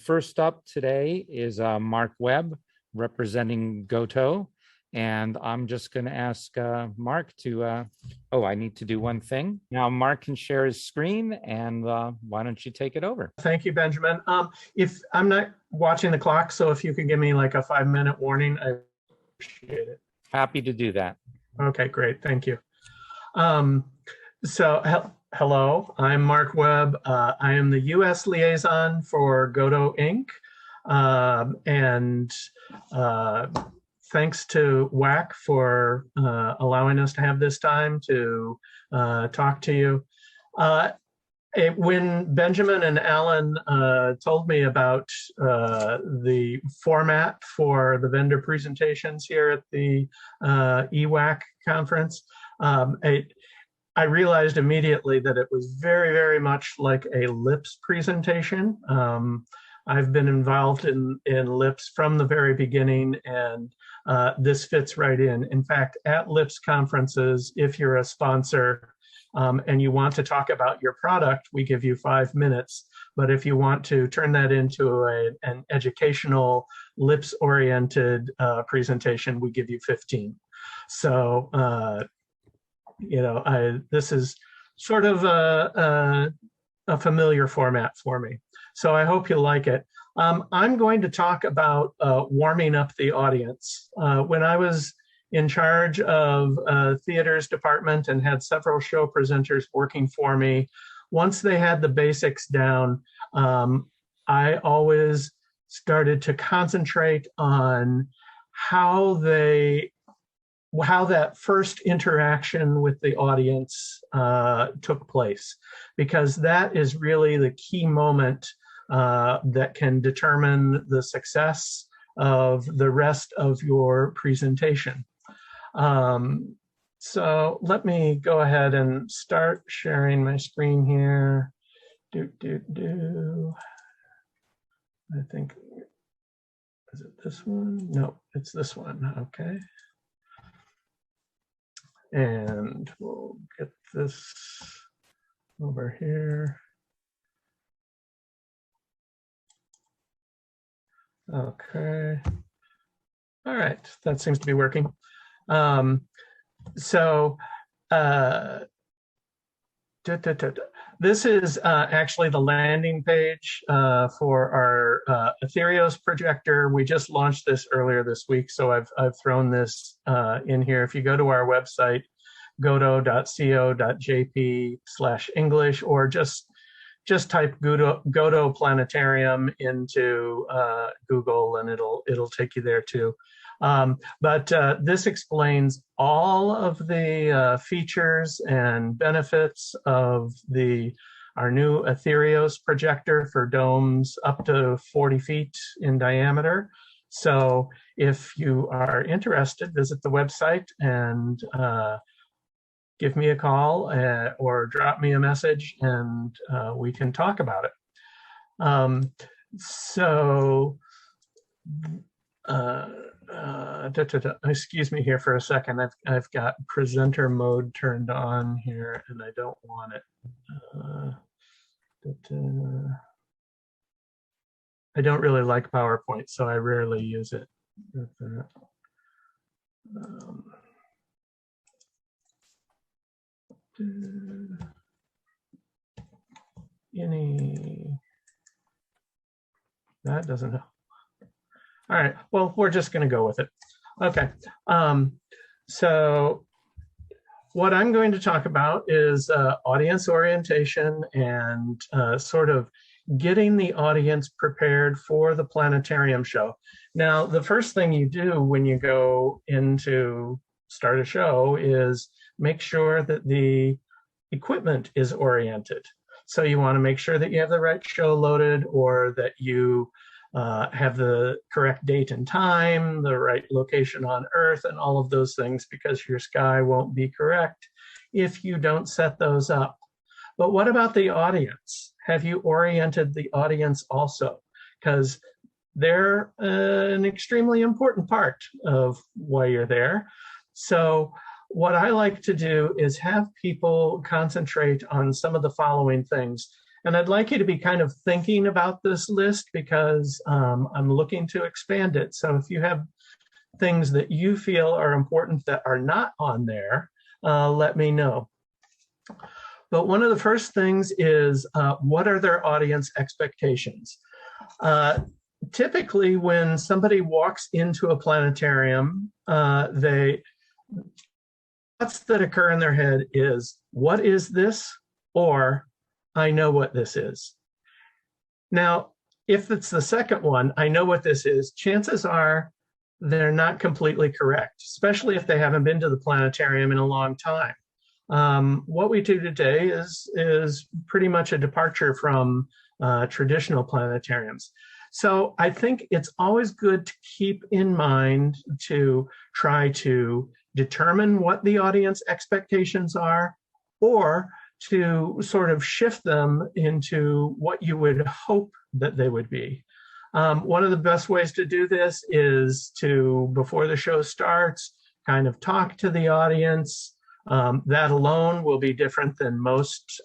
First up today is Mark Webb representing GOTO. And I'm just going to ask Mark to, I need to do one thing. Now Mark can share his screen, and why don't you take it over? Thank you, Benjamin. If I'm not watching the clock, so if you could give me like a 5-minute warning, I appreciate it. Happy to do that. Okay, great. Thank you. Hello, I'm Mark Webb. I am the U.S. liaison for GOTO Inc. Thanks to WAC for allowing us to have this time to talk to you. When Benjamin and Alan told me about the format for the vendor presentations here at the EWAC conference, I realized immediately that it was very, very much like a LIPS presentation. I've been involved in LIPS from the very beginning, and this fits right in. In fact, at LIPS conferences, if you're a sponsor and you want to talk about your product, we give you 5 minutes. But if you want to turn that into an educational LIPS-oriented presentation, we give you 15. So, this is sort of a familiar format for me. So I hope you'll like it. I'm going to talk about warming up the audience. When I was in charge of theaters department and had several show presenters working for me, once they had the basics down, I always started to concentrate on how that first interaction with the audience took place, because that is really the key moment that can determine the success of the rest of your presentation. So let me go ahead and start sharing my screen here. I think, is it this one? No, it's this one, okay. And we'll get this over here. Okay. All right, that seems to be working. This is actually the landing page for our Ethereos projector. We just launched this earlier this week, so I've thrown this in here. If you go to our website, goto.co.jp/English, or just type GOTO Planetarium into Google, and it'll take you there too. But this explains all of the features and benefits of our new Ethereos projector for domes up to 40 feet in diameter. So if you are interested, visit the website and give me a call or drop me a message, and we can talk about it. Excuse me here for a second. I've got presenter mode turned on here, and I don't want it. I don't really like PowerPoint, so I rarely use it. That doesn't help. All right, well, we're just going to go with it. Okay, so what I'm going to talk about is audience orientation and sort of getting the audience prepared for the planetarium show. Now, the first thing you do when you go in to start a show is make sure that the equipment is oriented. So you want to make sure that you have the right show loaded, or that you have the correct date and time, the right location on Earth, and all of those things, because your sky won't be correct if you don't set those up. But what about the audience? Have you oriented the audience also? Because they're an extremely important part of why you're there. So what I like to do is have people concentrate on some of the following things. And I'd like you to be kind of thinking about this list because I'm looking to expand it. So if you have things that you feel are important that are not on there, let me know. But one of the first things is what are their audience expectations? Typically, when somebody walks into a planetarium, thoughts that occur in their head is, what is this? Or, I know what this is. Now, if it's the second one, I know what this is, chances are they're not completely correct, especially if they haven't been to the planetarium in a long time. What we do today is pretty much a departure from traditional planetariums. So I think it's always good to keep in mind to try to determine what the audience expectations are, or to sort of shift them into what you would hope that they would be. One of the best ways to do this is to, before the show starts, kind of talk to the audience. That alone will be different than most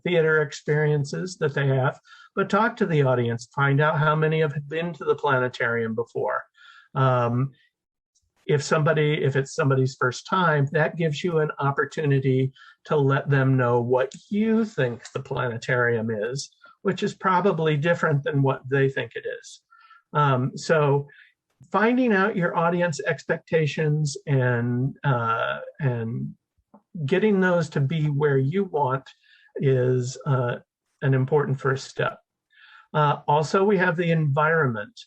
theater experiences that they have, but talk to the audience, find out how many have been to the planetarium before. If it's somebody's first time, that gives you an opportunity to let them know what you think the planetarium is, which is probably different than what they think it is. So finding out your audience expectations and getting those to be where you want is an important first step. Also, we have the environment.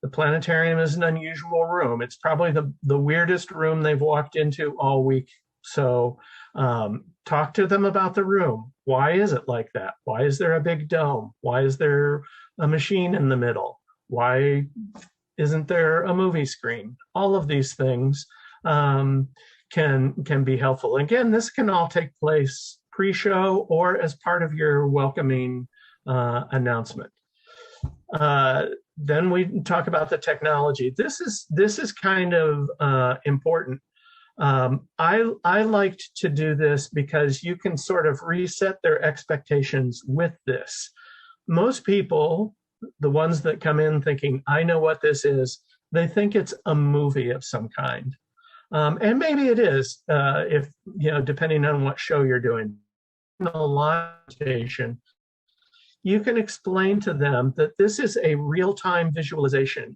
The planetarium is an unusual room. It's probably the weirdest room they've walked into all week. So talk to them about the room. Why is it like that? Why is there a big dome? Why is there a machine in the middle? Why isn't there a movie screen? All of these things can be helpful. Again, this can all take place pre-show or as part of your welcoming announcement. Then we talk about the technology. This is kind of important. I liked to do this because you can sort of reset their expectations with this. Most people, the ones that come in thinking, I know what this is, they think it's a movie of some kind. And maybe it is, if, depending on what show you're doing. In a live station, you can explain to them that this is a real-time visualization.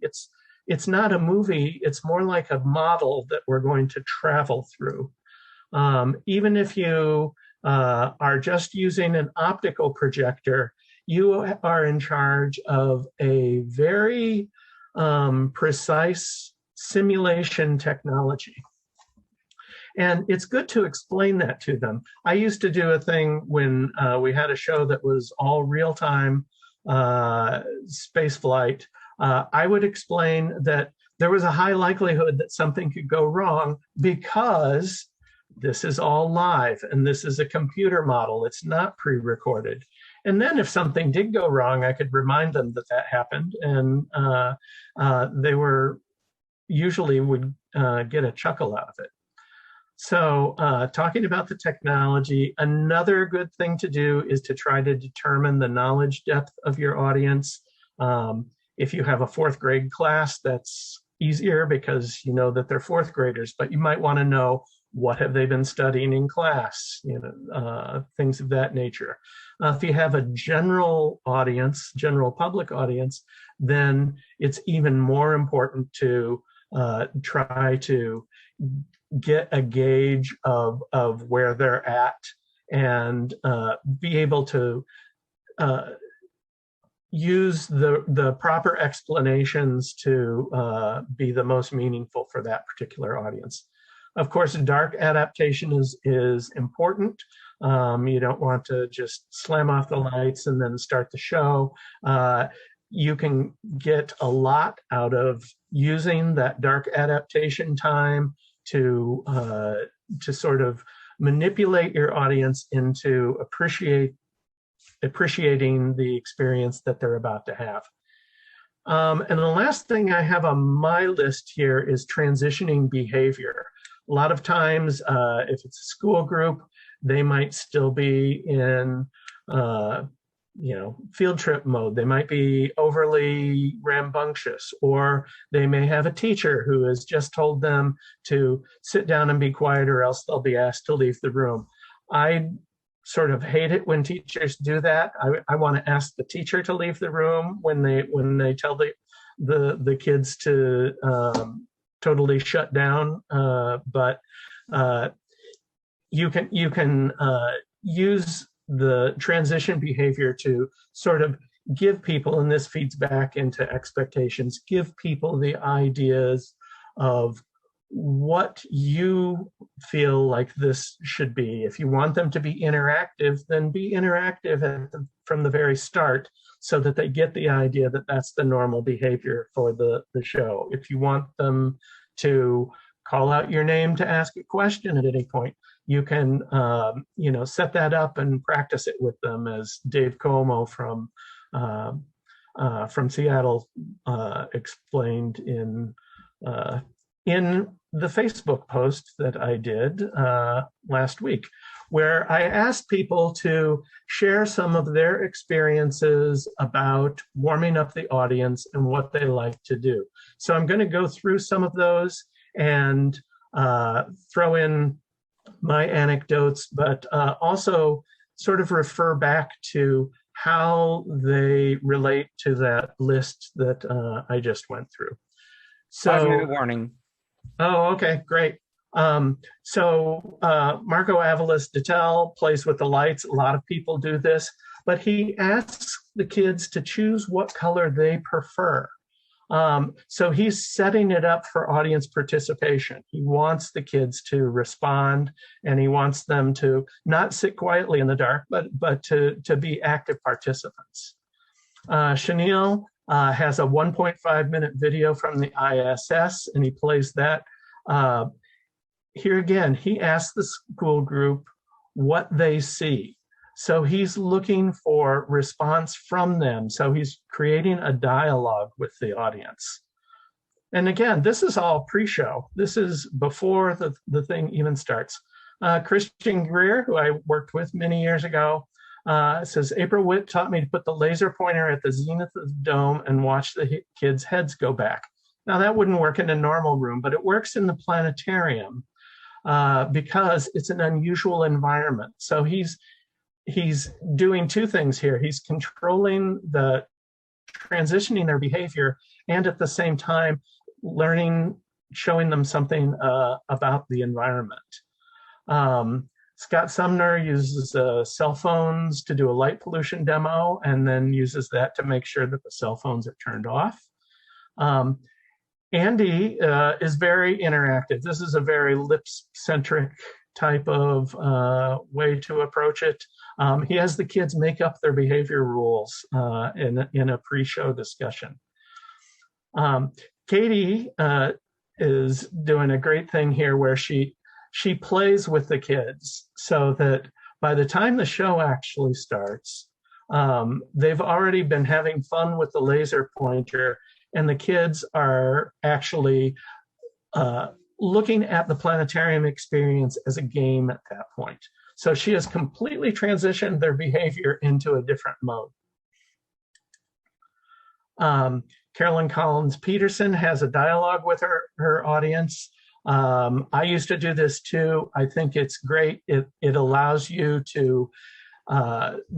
It's not a movie, it's more like a model that we're going to travel through. Even if you are just using an optical projector, you are in charge of a very precise simulation technology. And it's good to explain that to them. I used to do a thing when we had a show that was all real-time space flight. I would explain that there was a high likelihood that something could go wrong because this is all live and this is a computer model. It's not pre-recorded. And then if something did go wrong, I could remind them that that happened, and they were usually would get a chuckle out of it. So talking about the technology, another good thing to do is to try to determine the knowledge depth of your audience. If you have a fourth grade class, that's easier because you know that they're fourth graders, but you might want to know, what have they been studying in class, things of that nature. If you have a general audience, general public audience, then it's even more important to try to get a gauge of where they're at and be able to use the proper explanations to be the most meaningful for that particular audience. Of course, dark adaptation is important. You don't want to just slam off the lights and then start the show. You can get a lot out of using that dark adaptation time to sort of manipulate your audience into appreciating the experience that they're about to have. And the last thing I have on my list here is transitioning behavior. A lot of times, if it's a school group, they might still be in field trip mode. They might be overly rambunctious, or they may have a teacher who has just told them to sit down and be quiet, or else they'll be asked to leave the room. I sort of hate it when teachers do that. I want to ask the teacher to leave the room when they tell the kids to totally shut down. But you can use the transition behavior to sort of give people, and this feeds back into expectations, give people the ideas of what you feel like this should be. If you want them to be interactive, then be interactive from the very start, so that they get the idea that that's the normal behavior for the show. If you want them to call out your name to ask a question at any point, you can set that up and practice it with them, as Dave Como from Seattle explained in the Facebook post that I did last week, where I asked people to share some of their experiences about warming up the audience and what they like to do. So I'm going to go through some of those and throw in my anecdotes, but also sort of refer back to how they relate to that list that I just went through. So, 5-minute warning. Oh, okay, great. So Marco Avalos Dittel plays with the lights. A lot of people do this, but he asks the kids to choose what color they prefer. So he's setting it up for audience participation. He wants the kids to respond, and he wants them to not sit quietly in the dark, but to be active participants. Chenille has a 1.5-minute video from the ISS, and he plays that. Here again, he asks the school group what they see. So he's looking for response from them. So he's creating a dialogue with the audience. And again, this is all pre-show. This is before the thing even starts. Christian Greer, who I worked with many years ago, says, April Witt taught me to put the laser pointer at the zenith of the dome and watch the kids' heads go back. Now that wouldn't work in a normal room, but it works in the planetarium because it's an unusual environment. So he's doing two things here. He's controlling transitioning their behavior, and at the same time showing them something about the environment. Scott Sumner uses cell phones to do a light pollution demo, and then uses that to make sure that the cell phones are turned off. Andy is very interactive. This is a very lip-centric type of way to approach it. He has the kids make up their behavior rules in a pre-show discussion. Katie is doing a great thing here, where she plays with the kids, so that by the time the show actually starts, they've already been having fun with the laser pointer, and the kids are actually looking at the planetarium experience as a game at that point. So she has completely transitioned their behavior into a different mode. Carolyn Collins Peterson has a dialogue with her audience. I used to do this too. I think it's great. It allows you to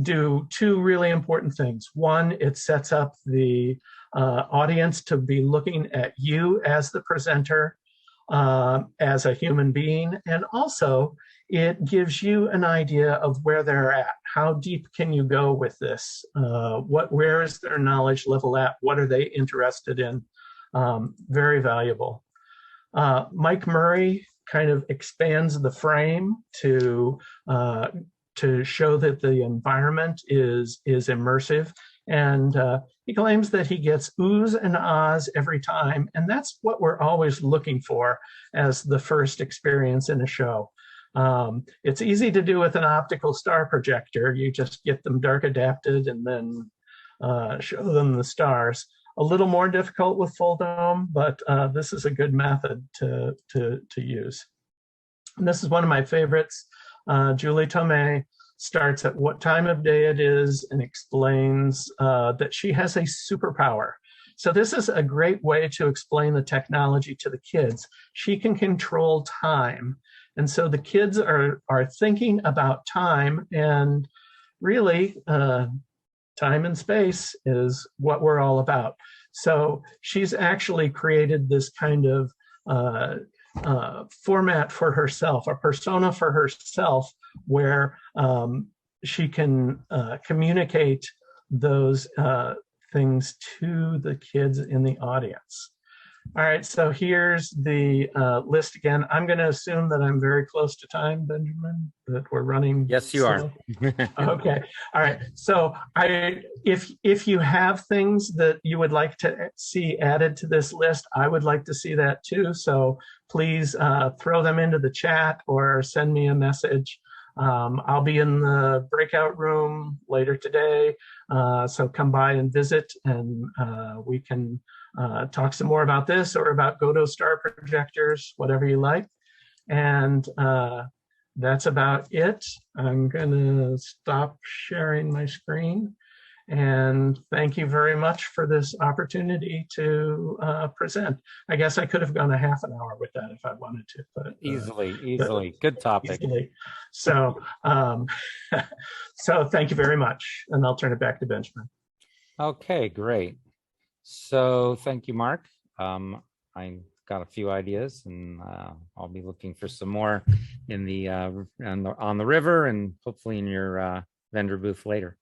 do two really important things. One, it sets up the audience to be looking at you as the presenter, as a human being, and also it gives you an idea of where they're at. How deep can you go with this? Where is their knowledge level at? What are they interested in? Very valuable. Mike Murray kind of expands the frame to show that the environment is immersive. And he claims that he gets oohs and ahs every time. And that's what we're always looking for as the first experience in a show. It's easy to do with an optical star projector. You just get them dark adapted and then show them the stars. A little more difficult with full dome, but this is a good method to use. And this is one of my favorites. Julie Tomei starts at what time of day it is and explains that she has a superpower. So this is a great way to explain the technology to the kids. She can control time. And so the kids are thinking about time, and really time and space is what we're all about. So she's actually created this kind of format for herself, a persona for herself, where she can communicate those things to the kids in the audience. All right, so here's the list again. I'm going to assume that I'm very close to time, Benjamin, that we're running. Yes, you are. Okay. All right. So if you have things that you would like to see added to this list, I would like to see that too. So please throw them into the chat or send me a message. I'll be in the breakout room later today. So come by and visit, and we can talk some more about this or about GOTO star projectors, whatever you like. And that's about it. I'm going to stop sharing my screen. And thank you very much for this opportunity to present. I guess I could have gone a half an hour with that if I wanted to. But easily. Good topic. Easily. So, so thank you very much. And I'll turn it back to Benjamin. Okay, great. So thank you, Mark. I got a few ideas, and I'll be looking for some more in the on the river, and hopefully in your vendor booth later.